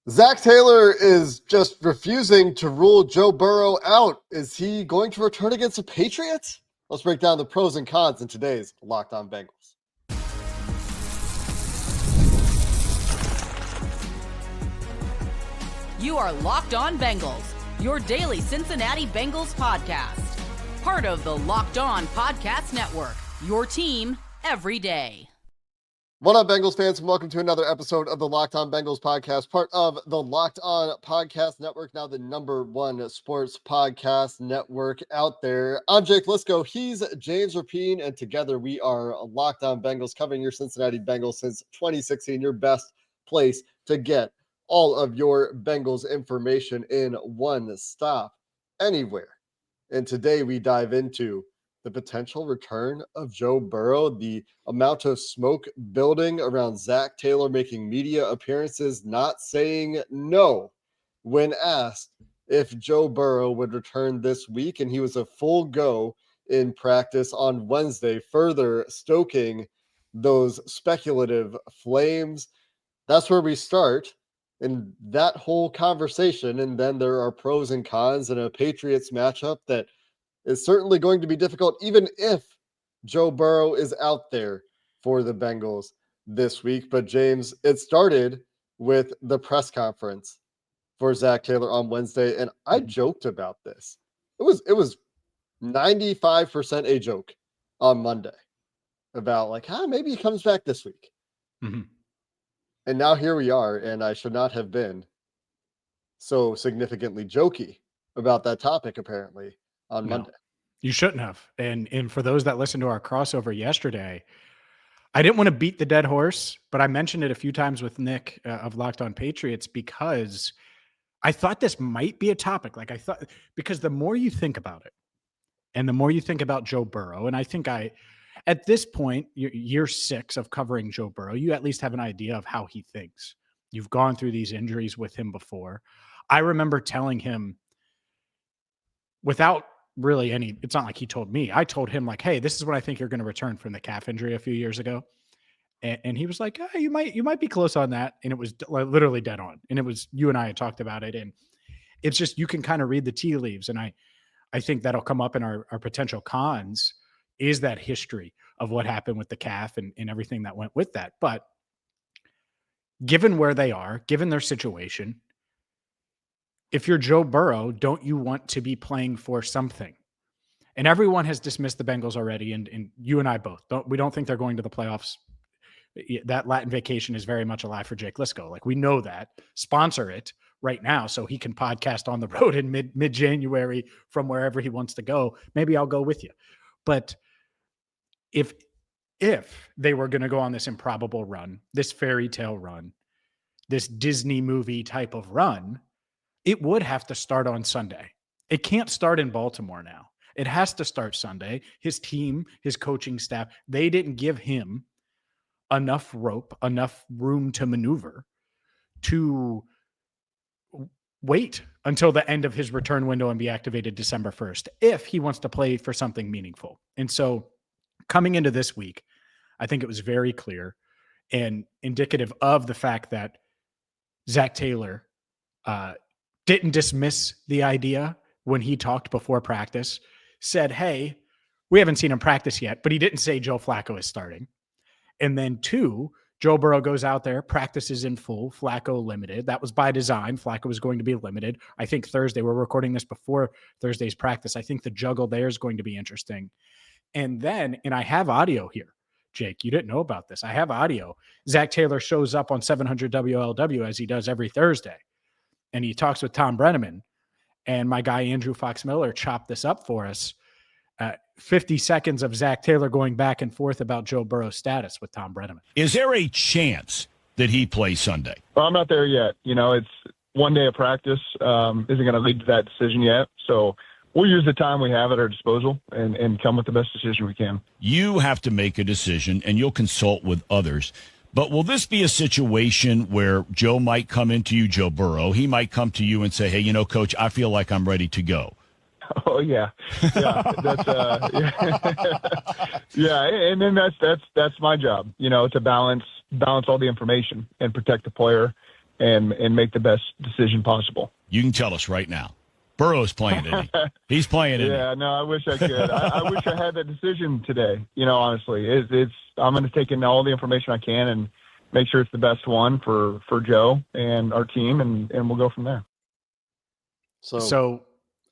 Zac Taylor is just refusing to rule Joe Burrow out. Is he going to return against the Patriots? Let's break down the pros and cons in today's Locked On Bengals. You are Locked On Bengals, your daily Cincinnati Bengals podcast. Part of the Locked On Podcast Network, your team every day. What up, Bengals fans, and welcome to another episode of the Locked On Bengals podcast, part of the Locked On Podcast Network, now the #1 sports podcast network out there. I'm Jake Liscow, he's James Rapien, and together we are Locked On Bengals, covering your Cincinnati Bengals since 2016, your best place to get all of your Bengals information in one stop, anywhere. And today we dive into the potential return of Joe Burrow, the amount of smoke building around Zac Taylor making media appearances, not saying no when asked if Joe Burrow would return this week, and he was a full go in practice on Wednesday, further stoking those speculative flames. That's where we start in that whole conversation, and then there are pros and cons in a Patriots matchup that is certainly going to be difficult, even if Joe Burrow is out there for the Bengals this week. But James, it started with the press conference for Zac Taylor on Wednesday, and I joked about this. It was 95% a joke on Monday about maybe he comes back this week. Mm-hmm. And now here we are, and I should not have been so significantly jokey about that topic, apparently, on Monday. You shouldn't have. And for those that listened to our crossover yesterday, I didn't want to beat the dead horse, but I mentioned it a few times with Nick of Locked On Patriots because I thought this might be a topic. Because the more you think about it and the more you think about Joe Burrow, and I think at this point, year 6 of covering Joe Burrow, you at least have an idea of how he thinks. You've gone through these injuries with him before. I remember telling him without really it's not like he told me. I told him hey, this is when I think you're going to return from the calf injury a few years ago. And he was like, you might be close on that. And it was literally dead on. And it was, you and I had talked about it. And it's just, you can kind of read the tea leaves. And I think that'll come up in our potential cons is that history of what happened with the calf and everything that went with that. But given where they are, given their situation, if you're Joe Burrow, don't you want to be playing for something? And everyone has dismissed the Bengals already, and you and I both. We don't think they're going to the playoffs. That Latin vacation is very much alive for Jake Liscow. We know that. Sponsor it right now so he can podcast on the road in mid-January from wherever he wants to go. Maybe I'll go with you. But if they were going to go on this improbable run, this fairy tale run, this Disney movie type of run, it would have to start on Sunday. It can't start in Baltimore now. It has to start Sunday. His team, his coaching staff, they didn't give him enough rope, enough room to maneuver to wait until the end of his return window and be activated December 1st if he wants to play for something meaningful. And so coming into this week, I think it was very clear and indicative of the fact that Zac Taylor didn't dismiss the idea when he talked before practice, said, hey, we haven't seen him practice yet, but he didn't say Joe Flacco is starting. And then 2, Joe Burrow goes out there, practices in full, Flacco limited. That was by design. Flacco was going to be limited. I think Thursday, we're recording this before Thursday's practice. I think the juggle there is going to be interesting. And I have audio here, Jake, you didn't know about this. I have audio. Zac Taylor shows up on 700 WLW as he does every Thursday. And he talks with Tom Brenneman, and my guy Andrew Fox Miller chopped this up for us. 50 seconds of Zac Taylor going back and forth about Joe Burrow's status with Tom Brenneman. Is there a chance that he plays Sunday? Well, I'm not there yet. It's one day of practice. Isn't going to lead to that decision yet. So we'll use the time we have at our disposal and come with the best decision we can. You have to make a decision, and you'll consult with others. But will this be a situation where Joe might come into you, Joe Burrow, he might come to you and say, hey, Coach, I feel like I'm ready to go? Oh yeah. That's yeah. And then that's my job, to balance all the information and protect the player and make the best decision possible. You can tell us right now. Burrow's playing today. He's playing today. Yeah, no, I wish I could. I wish I had that decision today. Honestly, I'm going to take in all the information I can and make sure it's the best one for Joe and our team, and we'll go from there. So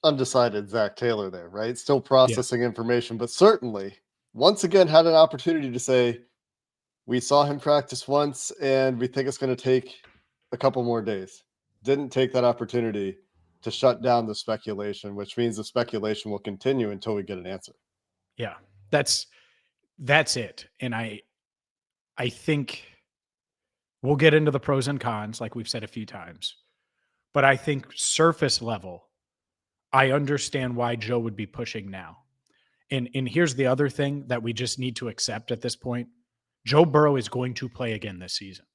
undecided Zac Taylor there, right? Still processing information, but certainly once again had an opportunity to say, we saw him practice once and we think it's going to take a couple more days. Didn't take that opportunity to shut down the speculation, which means the speculation will continue until we get an answer. Yeah, that's it. And I think we'll get into the pros and cons, like we've said a few times, but I think surface level, I understand why Joe would be pushing now. And here's the other thing that we just need to accept at this point. Joe Burrow is going to play again this season.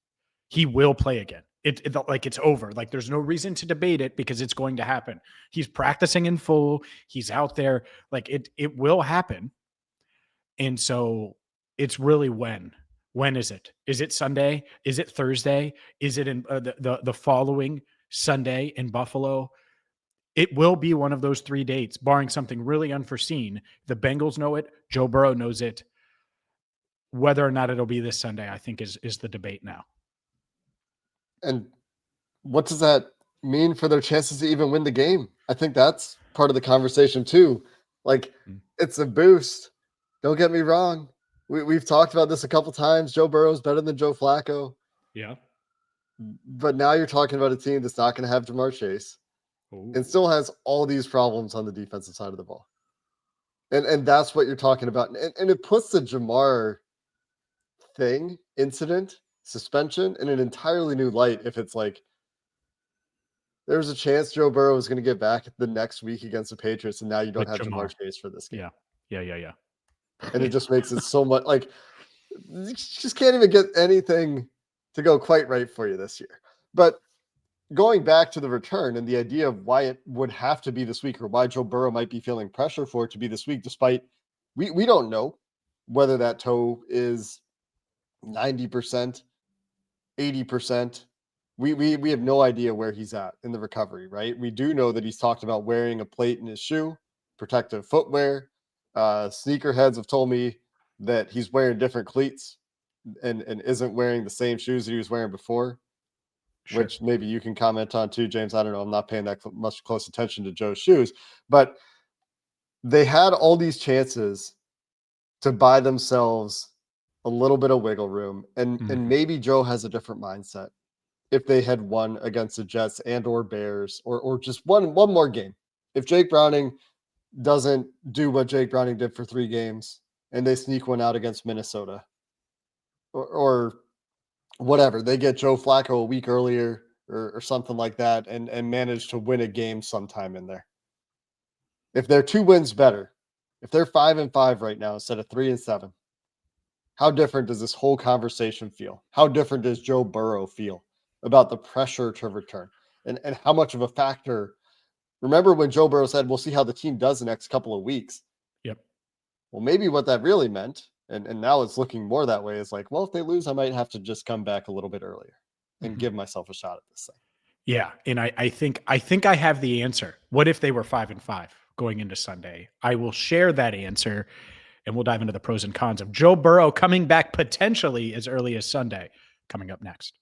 He will play again. It's over. Like, there's no reason to debate it because it's going to happen. He's practicing in full. He's out there. Like, it will happen. And so it's really when. When is it? Is it Sunday? Is it Thursday? Is it in the following Sunday in Buffalo? It will be one of those 3 dates, barring something really unforeseen. The Bengals know it. Joe Burrow knows it. Whether or not it'll be this Sunday, I think is the debate now. And what does that mean for their chances to even win the game? I think that's part of the conversation too. Like, it's a boost. Don't get me wrong. We've talked about this a couple times. Joe Burrow is better than Joe Flacco. Yeah. But now you're talking about a team that's not going to have Jamar Chase and still has all these problems on the defensive side of the ball. And that's what you're talking about. And it puts the Jamar incident, suspension in an entirely new light. If it's like, there's a chance Joe Burrow is going to get back the next week against the Patriots, and now you don't have Jamar Chase for this game. Yeah. And it just makes it so much like, you just can't even get anything to go quite right for you this year. But going back to the return and the idea of why it would have to be this week, or why Joe Burrow might be feeling pressure for it to be this week, despite we don't know whether that toe is 90%, 80%. We have no idea where he's at in the recovery, right? We do know that he's talked about wearing a plate in his shoe, protective footwear. Sneakerheads have told me that he's wearing different cleats and isn't wearing the same shoes that he was wearing before, which maybe you can comment on too, James. I don't know. I'm not paying that much close attention to Joe's shoes, but they had all these chances to buy themselves a little bit of wiggle room. And maybe Joe has a different mindset if they had won against the Jets and or Bears or just one more game. If Jake Browning doesn't do what Jake Browning did for 3 games and they sneak one out against Minnesota or whatever, they get Joe Flacco a week earlier or something like that and manage to win a game sometime in there. If they're 2 wins better, if they're 5-5 right now instead of 3-7, how different does this whole conversation feel? How different does Joe Burrow feel about the pressure to return and how much of a factor? Remember when Joe Burrow said, we'll see how the team does the next couple of weeks. Yep. Well, maybe what that really meant, and now it's looking more that way, is like, well, if they lose, I might have to just come back a little bit earlier and give myself a shot at this thing. Yeah. And I think I have the answer. What if they were 5-5 going into Sunday? I will share that answer and we'll dive into the pros and cons of Joe Burrow coming back potentially as early as Sunday, coming up next.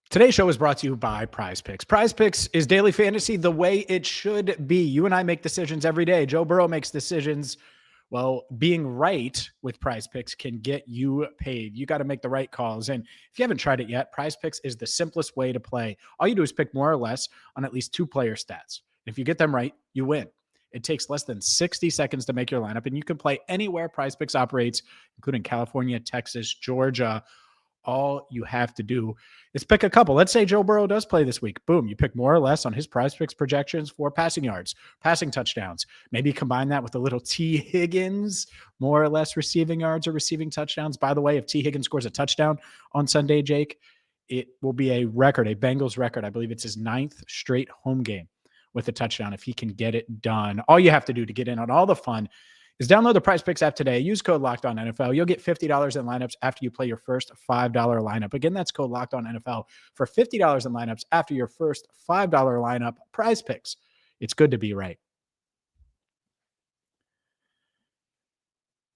Today's show is brought to you by Prize Picks. Prize Picks is daily fantasy the way it should be. You and I make decisions every day. Joe Burrow makes decisions. Well, being right with Prize Picks can get you paid. You got to make the right calls. And if you haven't tried it yet, Prize Picks is the simplest way to play. All you do is pick more or less on at least 2 player stats. If you get them right, you win. It takes less than 60 seconds to make your lineup, and you can play anywhere Prize Picks operates, including California, Texas, Georgia. All you have to do is pick a couple. Let's say Joe Burrow does play this week. Boom, you pick more or less on his Prize Picks projections for passing yards, passing touchdowns. Maybe combine that with a little T. Higgins, more or less receiving yards or receiving touchdowns. By the way, if T. Higgins scores a touchdown on Sunday, Jake, it will be a record, a Bengals record. I believe it's his 9th straight home game with a touchdown if he can get it done. All you have to do to get in on all the fun is download the Prize Picks app today. Use code Locked On NFL. You'll get $50 in lineups after you play your first $5 lineup. Again, that's code Locked On NFL for $50 in lineups after your first $5 lineup. Prize Picks. It's good to be right.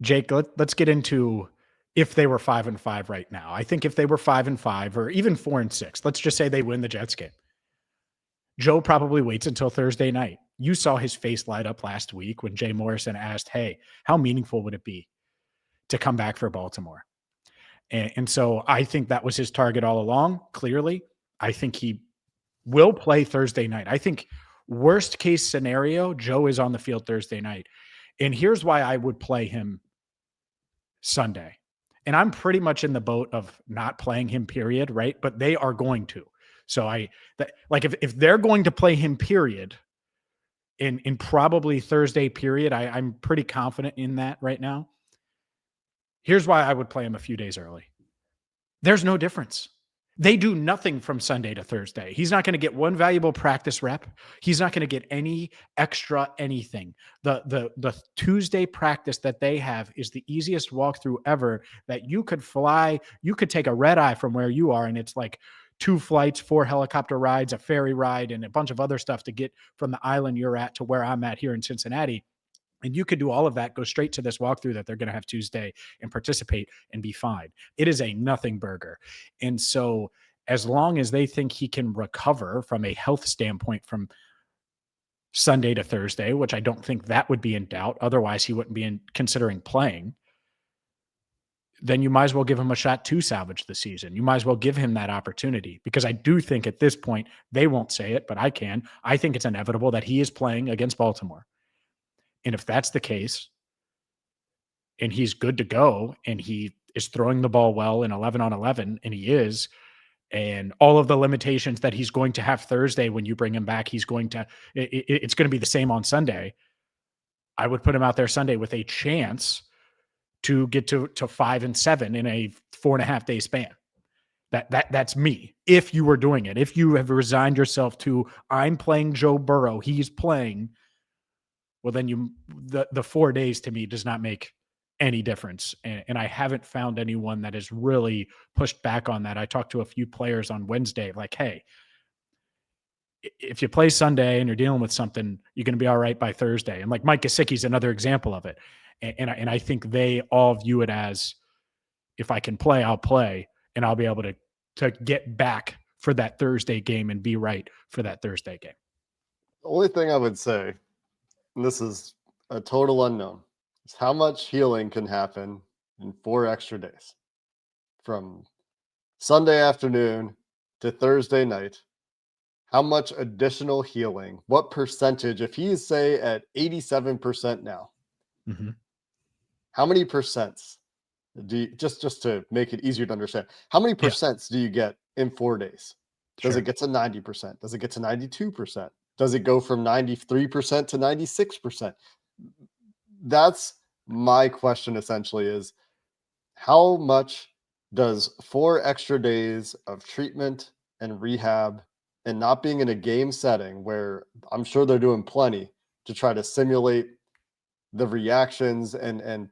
Jake, let's get into if they were 5-5 right now. I think if they were 5-5 or even 4-6, let's just say they win the Jets game. Joe probably waits until Thursday night. You saw his face light up last week when Jay Morrison asked, hey, how meaningful would it be to come back for Baltimore? And so I think that was his target all along, clearly. I think he will play Thursday night. I think worst case scenario, Joe is on the field Thursday night. And here's why I would play him Sunday. And I'm pretty much in the boat of not playing him, period, right? But they are going to. So if they're going to play him, period, in probably Thursday, period, I'm pretty confident in that right now. Here's why I would play him a few days early. There's no difference. They do nothing from Sunday to Thursday. He's not going to get one valuable practice rep. He's not going to get any extra anything. The Tuesday practice that they have is the easiest walkthrough ever that you could fly. You could take a red eye from where you are, and it's like 2 flights, 4 helicopter rides, a ferry ride, and a bunch of other stuff to get from the island you're at to where I'm at here in Cincinnati. And you could do all of that, go straight to this walkthrough that they're going to have Tuesday and participate and be fine. It is a nothing burger. And so as long as they think he can recover from a health standpoint from Sunday to Thursday, which I don't think that would be in doubt, otherwise he wouldn't be considering playing, then you might as well give him a shot to salvage the season. You might as well give him that opportunity, because I do think at this point, they won't say it, but I can. I think it's inevitable that he is playing against Baltimore. And if that's the case, and he's good to go, and he is throwing the ball well in 11 on 11, and he is, and all of the limitations that he's going to have Thursday when you bring him back, it's going to be the same on Sunday. I would put him out there Sunday with a chance to get to 5-7 in a 4.5 day span. That's me. If you were doing it, if you have resigned yourself to, I'm playing Joe Burrow, he's playing, well, then the 4 days to me does not make any difference. And I haven't found anyone that has really pushed back on that. I talked to a few players on Wednesday, like, hey, if you play Sunday and you're dealing with something, you're going to be all right by Thursday. And like Mike Gesicki's another example of it. And I think they all view it as, if I can play, I'll play, and I'll be able to get back for that Thursday game and be right for that Thursday game. The only thing I would say, and this is a total unknown, is how much healing can happen in 4 extra days. From Sunday afternoon to Thursday night, how much additional healing, what percentage, if he is, say, at 87% now, how many percents do you, just to make it easier to understand, how many percents do you get in 4 days? Does it get to 90%? Does it get to 92%? Does it go from 93% to 96%? That's my question, essentially, is how much does 4 extra days of treatment and rehab and not being in a game setting, where I'm sure they're doing plenty to try to simulate the reactions and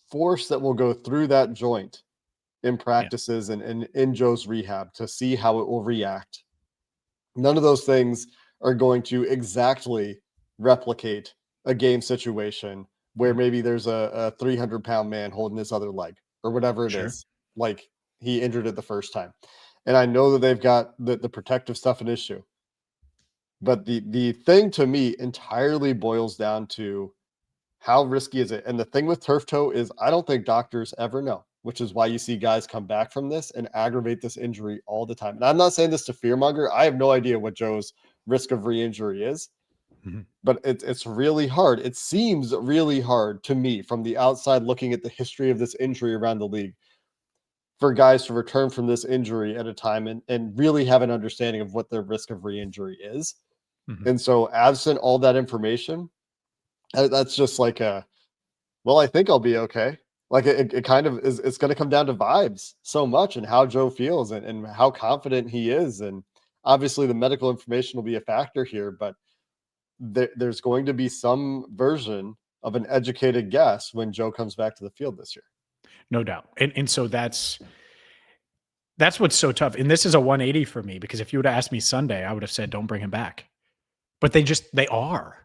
force that will go through that joint in practices and in Joe's rehab to see how it will react. None of those things are going to exactly replicate a game situation where maybe there's a 300-pound man holding his other leg or whatever it is, like he injured it the first time. And I know that they've got the protective stuff an issue. But the thing to me entirely boils down to, how risky is it? And the thing with turf toe is, I don't think doctors ever know, which is why you see guys come back from this and aggravate this injury all the time. And I'm not saying this to fearmonger. I have no idea what Joe's risk of re-injury is, but it's really hard. It seems really hard to me from the outside looking at the history of this injury around the league, for guys to return from this injury at a time and really have an understanding of what their risk of re-injury is. And so absent all that information, that's just like well, I think I'll be okay. Like it kind of is, it's going to come down to vibes so much, and how Joe feels and how confident he is. And obviously the medical information will be a factor here, but there's going to be some version of an educated guess when Joe comes back to the field this year. No doubt. And so that's what's so tough. And this is a 180 for me, because if you would have asked me Sunday, I would have said, don't bring him back. But they are.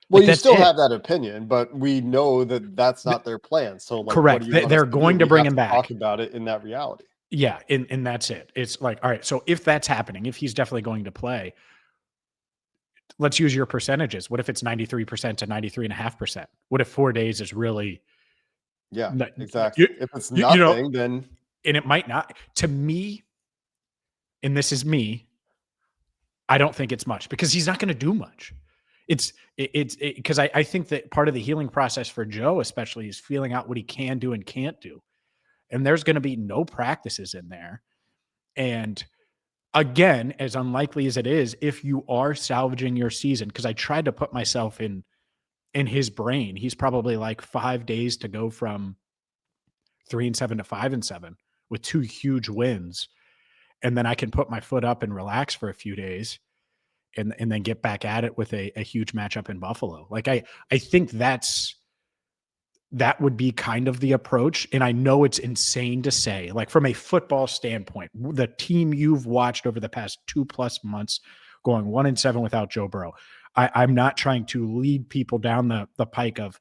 Well, Like, you that's still it. have that opinion, but we know that that's not their plan. So, like, Correct. what do you want They're us to going do? to We bring have him back. Talk about it in that reality. Yeah, and that's it. It's like, all right, so if that's happening, if he's definitely going to play, let's use your percentages. What if it's 93% to 93.5%? What if 4 days is really Exactly. If it's nothing, then and it might not. To me, and this is me, I don't think it's much, because he's not going to do much. It's because I think that part of the healing process for Joe, especially, is feeling out what he can do and can't do. And there's going to be no practices in there. And again, as unlikely as it is, if you are salvaging your season, because I tried to put myself in his brain, he's probably like 5 days to go from 3-7 to 5-7 with 2 huge wins. And then I can put my foot up and relax for a few days and then get back at it with a huge matchup in Buffalo. Like, I think that would be kind of the approach. And I know it's insane to say, like, from a football standpoint, the team you've watched over the past 2+ months going 1-7 without Joe Burrow, I'm not trying to lead people down the pike of,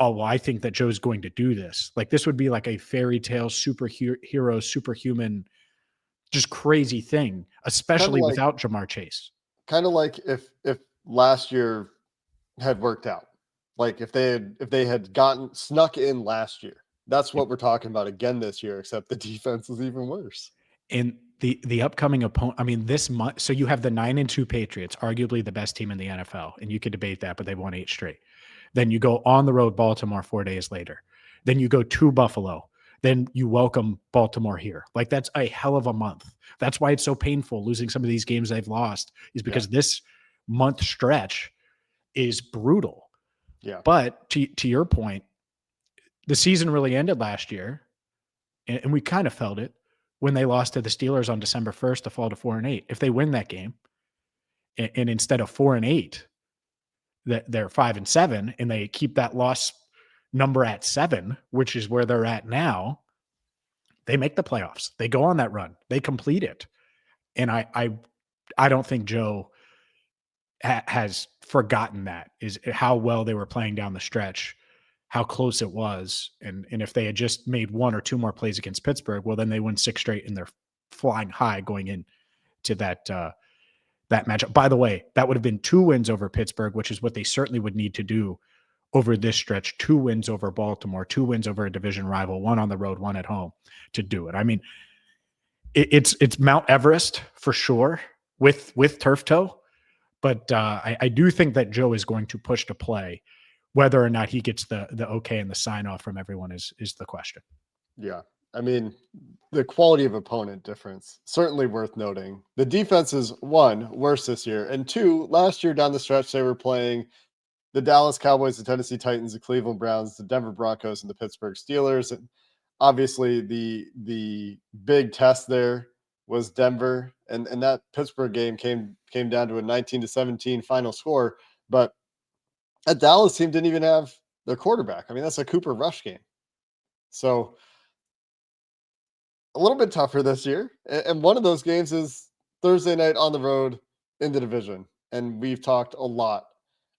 oh, well, I think that Joe's going to do this. Like, this would be like a fairy tale superhero, superhuman, just crazy thing, especially without Jamar Chase. Kind of like if last year had worked out, like if they had gotten snuck in last year, that's what we're talking about again this year, except the defense is even worse. And the upcoming opponent, I mean, this month, so you have the 9-2 Patriots, arguably the best team in the NFL, and you could debate that, but they've won 8 straight. Then you go on the road, Baltimore, 4 days later. Then you go to Buffalo. Then you welcome Baltimore here. Like, that's a hell of a month. That's why it's so painful losing some of these games they've lost, is because this month stretch is brutal. Yeah. But to your point, the season really ended last year, and we kind of felt it when they lost to the Steelers on December 1st to fall to 4-8. If they win that game, and instead of 4-8, that they're 5-7, and they keep that loss number at 7, which is where they're at now, they make the playoffs. They go on that run. They complete it. And I don't think Joe has forgotten that, is how well they were playing down the stretch, how close it was. And if they had just made 1 or 2 more plays against Pittsburgh, well, then they win 6 straight and they're flying high going into that matchup. By the way, that would have been 2 wins over Pittsburgh, which is what they certainly would need to do over this stretch. 2 wins over Baltimore, 2 wins over a division rival, 1 on the road, 1 at home, to do it. I mean, it's Mount Everest for sure with turf toe, but I do think that Joe is going to push to play. Whether or not he gets the okay and the sign off from everyone is the question. Yeah. I mean, the quality of opponent difference, certainly worth noting. The defense is, 1, worse this year, and 2, last year down the stretch, they were playing the Dallas Cowboys, the Tennessee Titans, the Cleveland Browns, the Denver Broncos, and the Pittsburgh Steelers. And obviously the big test there was Denver, and that Pittsburgh game came down to a 19-17 final score. But that Dallas team didn't even have their quarterback. I mean, that's a Cooper Rush game. So a little bit tougher this year. And one of those games is Thursday night on the road in the division. And we've talked a lot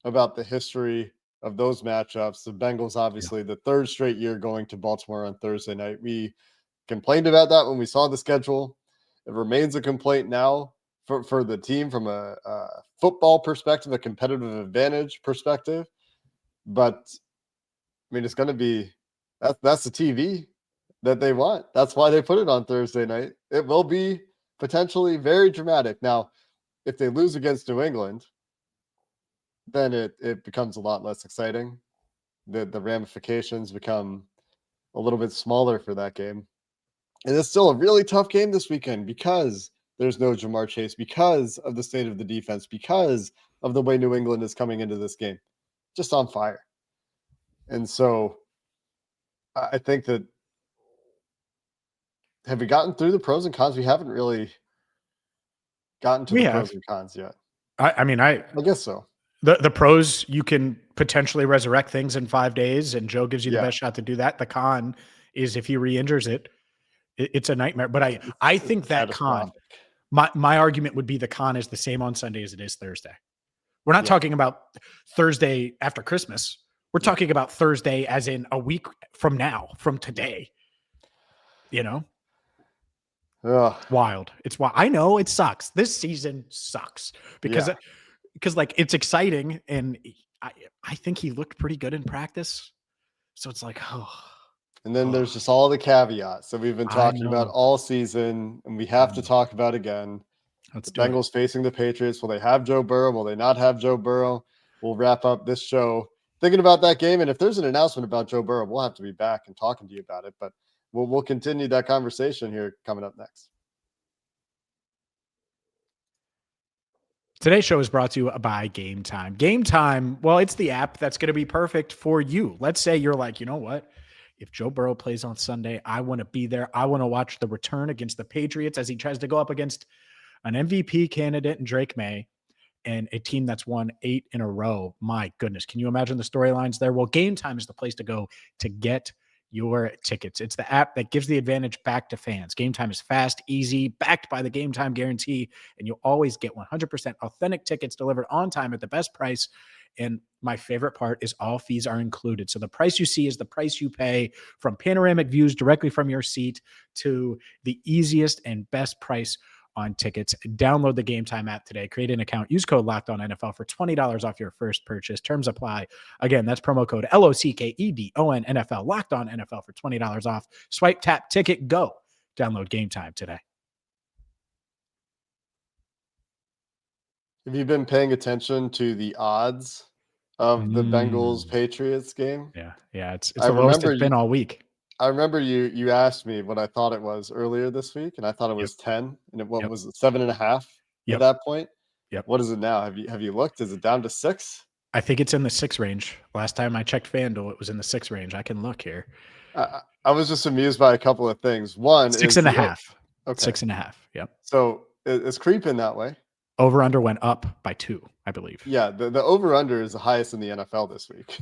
about the history of those matchups. The Bengals, obviously, the 3rd straight year going to Baltimore on Thursday night. We complained about that when we saw the schedule. It remains a complaint now for the team from a football perspective, a competitive advantage perspective. But I mean, it's going to be that's the TV that they want. That's why they put it on Thursday night. It will be potentially very dramatic. Now, if they lose against New England, then it becomes a lot less exciting. The ramifications become a little bit smaller for that game. And it's still a really tough game this weekend because there's no Jamar Chase, because of the state of the defense, because of the way New England is coming into this game, just on fire. And so I think that, have we gotten through the pros and cons? We haven't really gotten to the pros and cons yet. I mean, I guess so. The pros, you can potentially resurrect things in 5 days, and Joe gives you the Yeah. best shot to do that. The con is if he re-injures it's a nightmare. But I It's think that con, catastrophic. my argument would be the con is the same on Sunday as it is Thursday. We're not Yeah. talking about Thursday after Christmas. We're talking about Thursday as in a week from now, from today. Ugh. Wild. It's wild. I know it sucks. This season sucks because like it's exciting, and I think he looked pretty good in practice. So it's like, And then there's just all the caveats that we've been I talking about know. all season, and we have to talk about again. Let's The do it. Bengals facing the Patriots. Will they have Joe Burrow? Will they not have Joe Burrow? We'll wrap up this show thinking about that game. And if there's an announcement about Joe Burrow, we'll have to be back and talking to you about it. But we'll continue that conversation here coming up next. Today's show is brought to you by Game Time. Game Time, well, it's the app that's going to be perfect for you. Let's say you're like, you know what? If Joe Burrow plays on Sunday, I want to be there. I want to watch the return against the Patriots as he tries to go up against an MVP candidate in Drake Maye and a team that's won 8 in a row. My goodness. Can you imagine the storylines there? Well, Game Time is the place to go to get your tickets. It's the app that gives the advantage back to fans. Game Time is fast, easy, backed by the Game Time guarantee, and you'll always get 100% authentic tickets delivered on time at the best price. And my favorite part is all fees are included. So the price you see is the price you pay, from panoramic views directly from your seat to the easiest and best price on tickets. Download the Game Time app today. Create an account. Use code LOCKEDONNFL for $20 off your first purchase. Terms apply. Again, that's promo code LOCKEDON NFL. Locked On NFL for $20 off. Swipe, tap, ticket, go. Download Game Time today. Have you been paying attention to the odds of the Bengals Patriots game? Yeah. It's I the lowest remember it's been all week. I remember you asked me what I thought it was earlier this week, and I thought it was 10, and what was it, 7.5 at that point? Yep. What is it now? Have you looked? Is it down to 6? I think it's in the 6 range. Last time I checked FanDuel, it was in the 6 range. I can look here. I was just amused by a couple of things. One, 6.5. Okay. 6.5. Yep. So it's creeping that way. Over under went up by 2, I believe. Yeah, the over under is the highest in the NFL this week.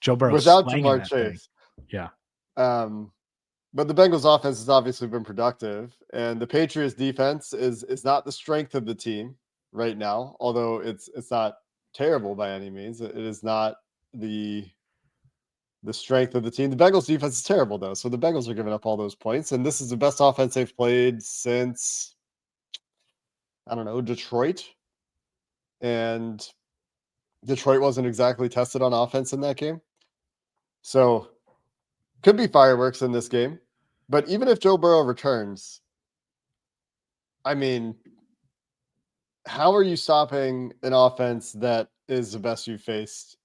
Joe Burrow without slanging Jamar that thing. Chase. Yeah. But the Bengals offense has obviously been productive, and the Patriots defense is not the strength of the team right now, although it's not terrible by any means. It is not the strength of the team. The Bengals defense is terrible though. So the Bengals are giving up all those points, and this is the best offense they've played since, I don't know, Detroit. And Detroit wasn't exactly tested on offense in that game. So could be fireworks in this game. But even if Joe Burrow returns, I mean, how are you stopping an offense that is the best you've faced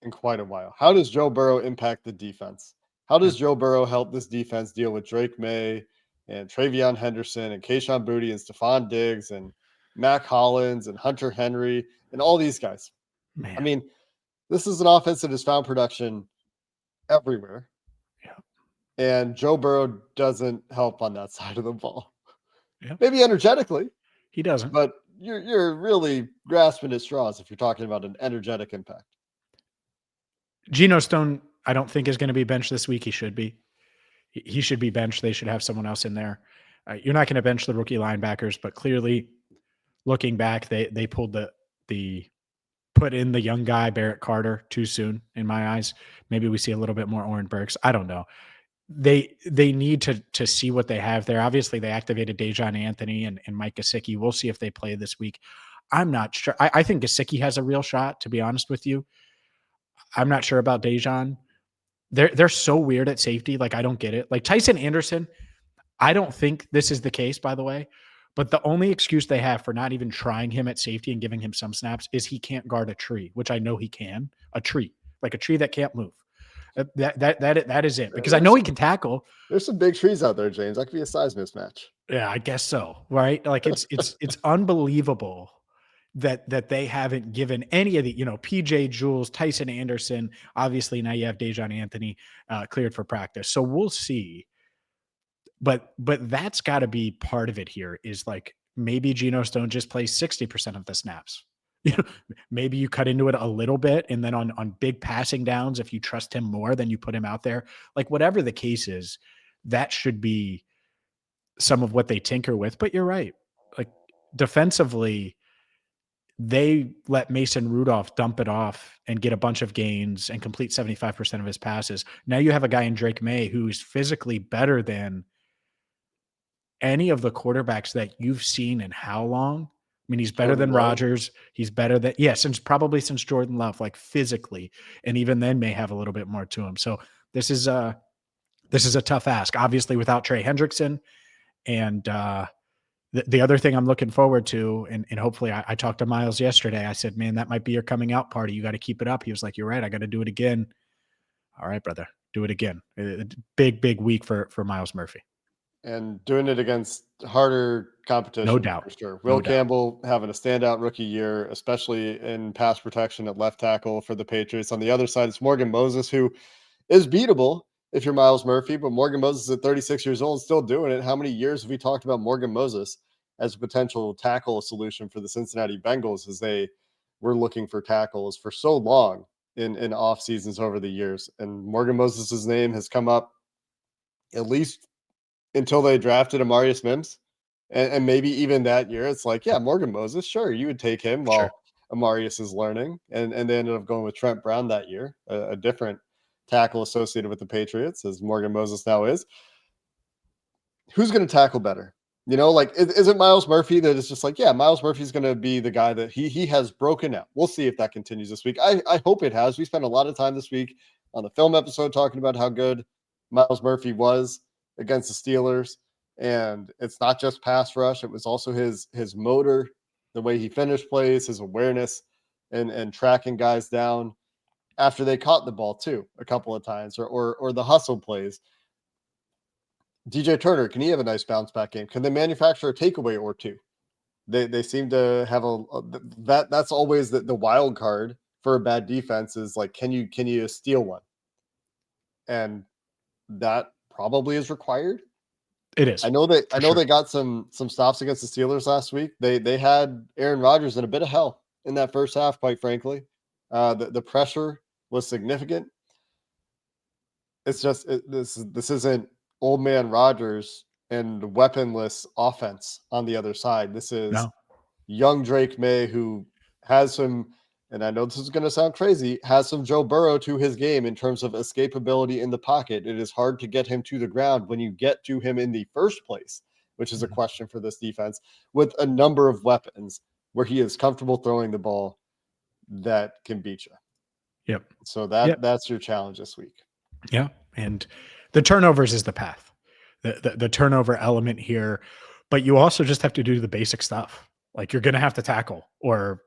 in quite a while? How does Joe Burrow impact the defense? How does Joe Burrow help this defense deal with Drake Maye and Travion Henderson and Kayshon Boutte and Stephon Diggs and Mac Hollins and Hunter Henry and all these guys? Man. I mean, this is an offense that has found production everywhere. Yeah. And Joe Burrow doesn't help on that side of the ball. Yeah. Maybe energetically. He doesn't. But you're really grasping at straws if you're talking about an energetic impact. Geno Stone, I don't think is going to be benched this week. He should be. He should be benched. They should have someone else in there. You're not going to bench the rookie linebackers, but clearly, looking back, they pulled the put in the young guy Barrett Carter too soon in my eyes. Maybe we see a little bit more Oren Burks. I don't know. They need to see what they have there. Obviously, they activated Dejon Anthony and Mike Gesicki. We'll see if they play this week. I'm not sure. I think Gesicki has a real shot, to be honest with you. I'm not sure about Dejon. They're so weird at safety. Like, I don't get it. Like Tyson Anderson, I don't think this is the case, by the way. But the only excuse they have for not even trying him at safety and giving him some snaps is he can't guard a tree, which I know he can. A tree, like a tree that can't move. That is it. Because I know he can tackle. There's some big trees out there, James. That could be a size mismatch. Yeah, I guess so. Right? Like it's unbelievable that they haven't given any of the, PJ Jules, Tyson Anderson. Obviously, now you have Dejon Anthony cleared for practice. So we'll see. But that's got to be part of it here, is like maybe Geno Stone just plays 60% of the snaps. Maybe you cut into it a little bit, and then on big passing downs, if you trust him more, then you put him out there. Like whatever the case is, that should be some of what they tinker with. But you're right. Like defensively, they let Mason Rudolph dump it off and get a bunch of gains and complete 75% of his passes. Now you have a guy in Drake Maye who's physically better than any of the quarterbacks that you've seen in how long? I mean, he's better than Rodgers. He's better than, since Jordan Love, like physically, and even then may have a little bit more to him. So this is a tough ask, obviously without Trey Hendrickson. And the other thing I'm looking forward to, and hopefully I talked to Miles yesterday. I said, man, that might be your coming out party. You got to keep it up. He was like, you're right. I got to do it again. All right, brother, do it again. Big week for Miles Murphy. And doing it against harder competition. No doubt. For sure. Will Campbell having a standout rookie year, especially in pass protection at left tackle for the Patriots. On the other side, it's Morgan Moses, who is beatable if you're Miles Murphy, but Morgan Moses at 36 years old still doing it. How many years have we talked about Morgan Moses as a potential tackle solution for the Cincinnati Bengals, as they were looking for tackles for so long in off seasons over the years? And Morgan Moses' name has come up at least until they drafted Amarius Mims. And maybe even that year, it's like, yeah, Morgan Moses, sure, you would take him while Amarius is learning. And they ended up going with Trent Brown that year, a different tackle associated with the Patriots, as Morgan Moses now is. Who's going to tackle better? Like, is it Miles Murphy that is just like, yeah, Miles Murphy's going to be the guy that he has broken out. We'll see if that continues this week. I hope it has. We spent a lot of time this week on the film episode talking about how good Miles Murphy was against the Steelers. And it's not just pass rush. It was also his motor, the way he finished plays, his awareness, and tracking guys down after they caught the ball too a couple of times, or the hustle plays. DJ Turner, can he have a nice bounce back game? Can they manufacture a takeaway or two? They seem to have that's always the wild card for a bad defense, is like, can you steal one? And that probably is required. It is. I know they got some stops against the Steelers last week. They had Aaron Rodgers in a bit of hell in that first half, quite frankly. The pressure was significant. It's just this isn't old man Rodgers and weaponless offense on the other side. This is young Drake Maye, who has some, and I know this is going to sound crazy, has some Joe Burrow to his game in terms of escapability in the pocket. It is hard to get him to the ground when you get to him in the first place, which is a question for this defense, with a number of weapons where he is comfortable throwing the ball that can beat you. Yep. So that's your challenge this week. Yeah. And the turnovers is the path, the turnover element here, but you also just have to do the basic stuff. Like, you're going to have to tackle, or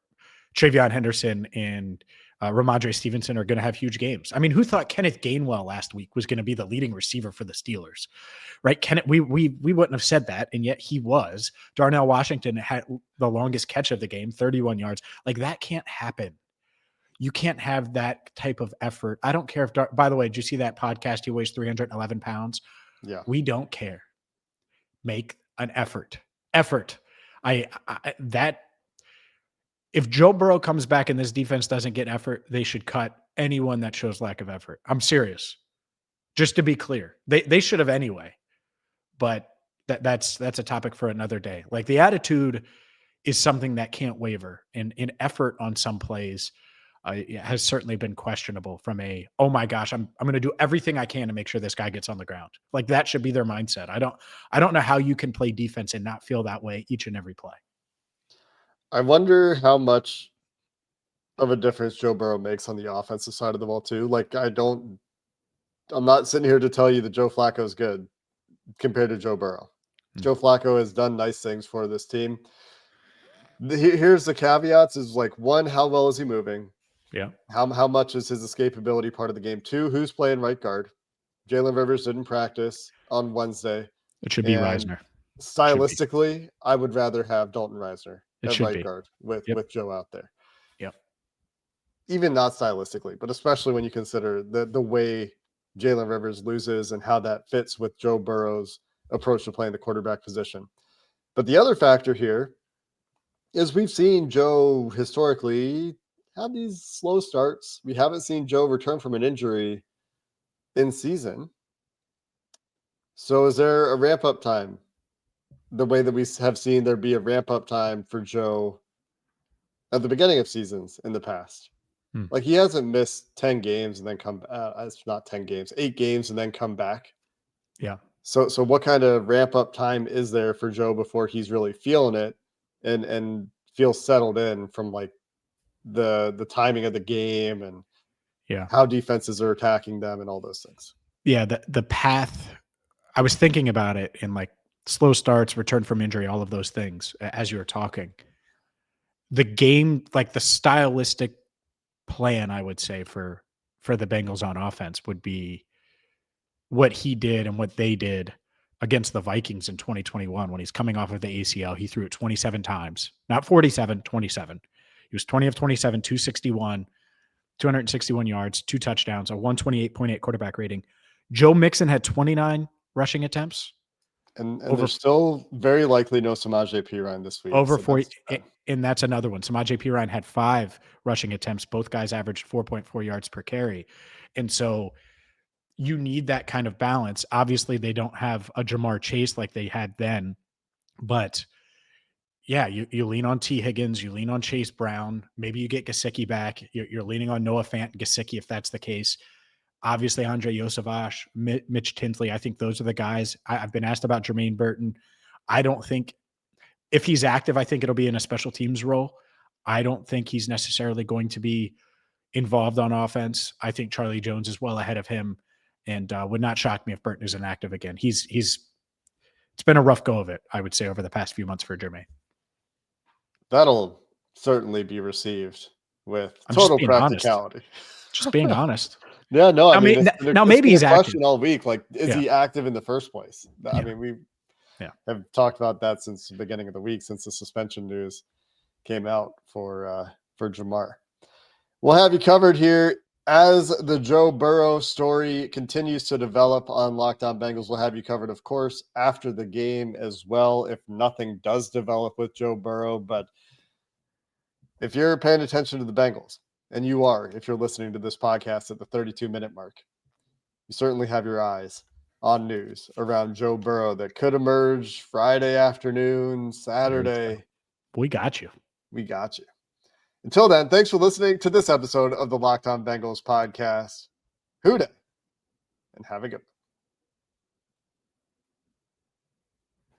Travion Henderson and Ramondre Stevenson are going to have huge games. I mean, who thought Kenneth Gainwell last week was going to be the leading receiver for the Steelers, right? We wouldn't have said that, and yet he was. Darnell Washington had the longest catch of the game, 31 yards. Like, that can't happen. You can't have that type of effort. I don't care if, by the way, did you see that podcast? He weighs 311 pounds. Yeah. We don't care. Make an effort. If Joe Burrow comes back and this defense doesn't get effort, they should cut anyone that shows lack of effort. I'm serious. Just to be clear, they should have anyway, but that's a topic for another day. Like, the attitude is something that can't waver, and in effort on some plays has certainly been questionable from oh my gosh, I'm going to do everything I can to make sure this guy gets on the ground. Like, that should be their mindset. I don't know how you can play defense and not feel that way each and every play. I wonder how much of a difference Joe Burrow makes on the offensive side of the ball too. Like, I'm not sitting here to tell you that Joe Flacco is good compared to Joe Burrow. Joe Flacco has done nice things for this team. Here's the caveats: is like, one, how well is he moving? Yeah. How much is his escapability part of the game? Two, who's playing right guard? Jalen Rivers didn't practice on Wednesday. It should be Reisner. Stylistically, I would rather have Dalton Reisner at right guard with Joe out there. Yep. Even not stylistically, but especially when you consider the way Jalen Rivers loses and how that fits with Joe Burrow's approach to playing the quarterback position. But the other factor here is we've seen Joe historically have these slow starts. We haven't seen Joe return from an injury in season. So is there a ramp up time? The way that we have seen there be a ramp up time for Joe at the beginning of seasons in the past. Like he hasn't missed 10 games and then it's not 10 games, 8 games and then come back. Yeah. So what kind of ramp up time is there for Joe before he's really feeling it and feels settled in from like the timing of the game and how defenses are attacking them and all those things? Yeah, the path, I was thinking about it in like slow starts, return from injury, all of those things as you were talking. The game, like the stylistic plan, I would say for the Bengals on offense would be what he did and what they did against the Vikings in 2021 when he's coming off of the ACL. He threw it 27 times, not 47, 27. He was 20 of 27, 261, 261 yards, 2 touchdowns, a 128.8 quarterback rating. Joe Mixon had 29 rushing attempts. And there's still very likely no Samaje Perine this week. Over 40, and that's another one. Samaje Perine had 5 rushing attempts. Both guys averaged 4.4 yards per carry. And so you need that kind of balance. Obviously, they don't have a Jamar Chase like they had then. But, yeah, you lean on T. Higgins. You lean on Chase Brown. Maybe you get Gesicki back. You're leaning on Noah Fant and Gesicki if that's the case. Obviously, Andre Yosavash, Mitch Tinsley. I think those are the guys. I've been asked about Jermaine Burton. I don't think – if he's active, I think it'll be in a special teams role. I don't think he's necessarily going to be involved on offense. I think Charlie Jones is well ahead of him, and would not shock me if Burton is inactive again. It's been a rough go of it, I would say, over the past few months for Jermaine. That'll certainly be received with total practicality. Just being honest. Yeah, no, I mean, now maybe he's active all week. Like, is he active in the first place? I mean, we have talked about that since the beginning of the week, since the suspension news came out for Jamar. We'll have you covered here as the Joe Burrow story continues to develop on Locked On Bengals. We'll have you covered, of course, after the game as well, if nothing does develop with Joe Burrow. But if you're paying attention to the Bengals, and you are, if you're listening to this podcast at the 32-minute mark, you certainly have your eyes on news around Joe Burrow that could emerge Friday afternoon, Saturday. We got you. We got you. Until then, thanks for listening to this episode of the Locked On Bengals podcast. Hoo day, and have a good one.